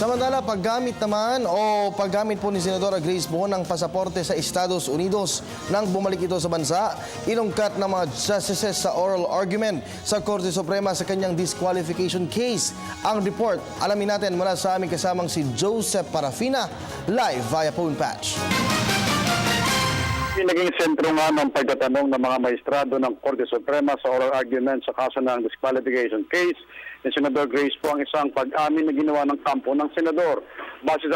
Samantala, paggamit po ni Senadora Grace Poe ng pasaporte sa Estados Unidos nang bumalik ito sa bansa, inungkat ng mga justices sa oral argument sa Korte Suprema sa kanyang disqualification case. Ang report, alamin natin mula sa aming kasamang si Joseph Parafina, live via phone patch. Naging sentro nga ng pagtatanong ng mga maestrado ng Korte Suprema sa oral argument sa kaso ng disqualification case ni Senador Grace Poe ang isang pag-amin na ginawa ng kampo ng senador. Base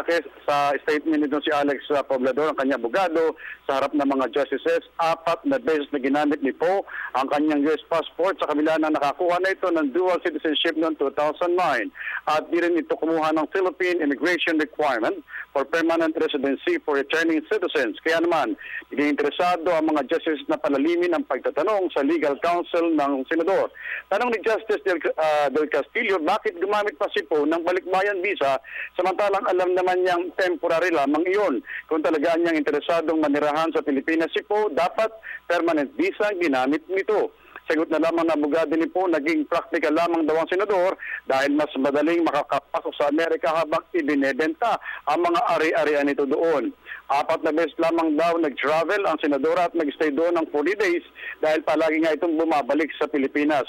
sa statement nito si Alex Poblador, ang kanyang abogado, sa harap ng mga justices, 4 na beses na ginamit ni Poe ang kanyang US passport sa kabila na nakakuha na ito ng dual citizenship noong 2009. At di rin ito kumuha ng Philippine immigration requirement for permanent residency for returning citizens. Kaya naman, naging interesado ang mga justices na palalimin ang pagtatanong sa legal counsel ng senador. Tanong ni Justice Del Castillo, bakit gumamit pa si Poe ng balikbayan visa samantalang alam naman niyang temporary lamang iyon? Kung talaga niyang interesadong manirahan sa Pilipinas si Poe, dapat permanent visa ang ginamit nito. Sagot na lamang na abogado ni Poe, naging practical lamang daw ang senador dahil mas madaling makakapasok sa Amerika habang ibinebenta ang mga ari-arian nito doon. 4 na beses lamang daw nag-travel ang senadora at nag-stay doon ng 40 days dahil palagi nga itong bumabalik sa Pilipinas.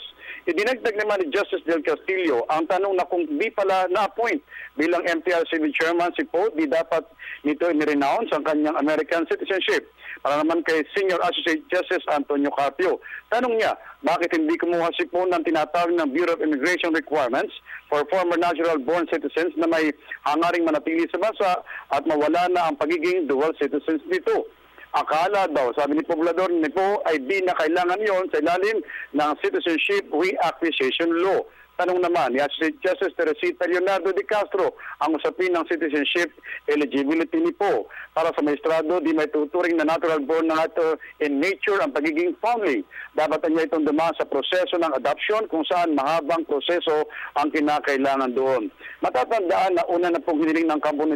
Idinagdag naman ni Justice Del Castillo ang tanong na kung di pala na-appoint bilang MTRCB chairman si Poe, di dapat nito ni-renounce ang kanyang American citizenship. Para naman kay Senior Associate Justice Antonio Carpio, tanong niya, bakit hindi kumuha si Poe ng tinatawag ng Bureau of Immigration Requirements for former natural-born citizens na may hangaring manatili sa bansa at mawala na ang pagiging dual citizens nito? Akala daw, sabi ni Poblador ni Poe, ay di na kailangan yon sa ilalim ng Citizenship Reacquisition Law. Tanong naman ni Associate Justice Teresita Leonardo de Castro ang usapin ng citizenship eligibility ni Poe. Para sa maestrado, di may tuturing na natural born na ito in nature ang pagiging foundling. Dapat niya itong dumaan sa proseso ng adoption kung saan mahabang proseso ang kinakailangan doon. Matatandaan na una na pong hiniling ng kampo ni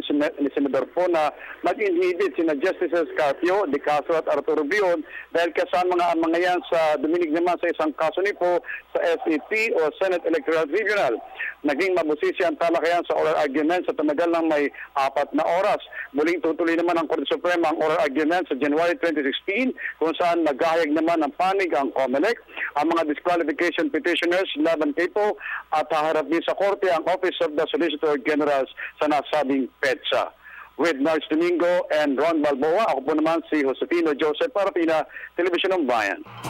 Senador Poe na mag-inhibit sina Justices Carpio, de Castro at Arturo Bion dahil kasama nga ang mga yan sa duminig naman sa isang kaso ni Poe sa SET o Senate Electoral Tribunal. Naging mabusisi ang talakayan sa oral argument sa tumagal ng may 4 na oras. Muling tutuloy naman ang Korte Suprema ang oral argument sa January 2016 kung saan naghahayag naman ng panig ang COMELEC, ang mga disqualification petitioners laban kay Poe at haharap din sa Korte ang Office of the Solicitor General sa nasabing petsa. With Nards Domingo and Ron Balboa, ako po naman si Josefino Joseph Parapina, Telebisyon ng Bayan.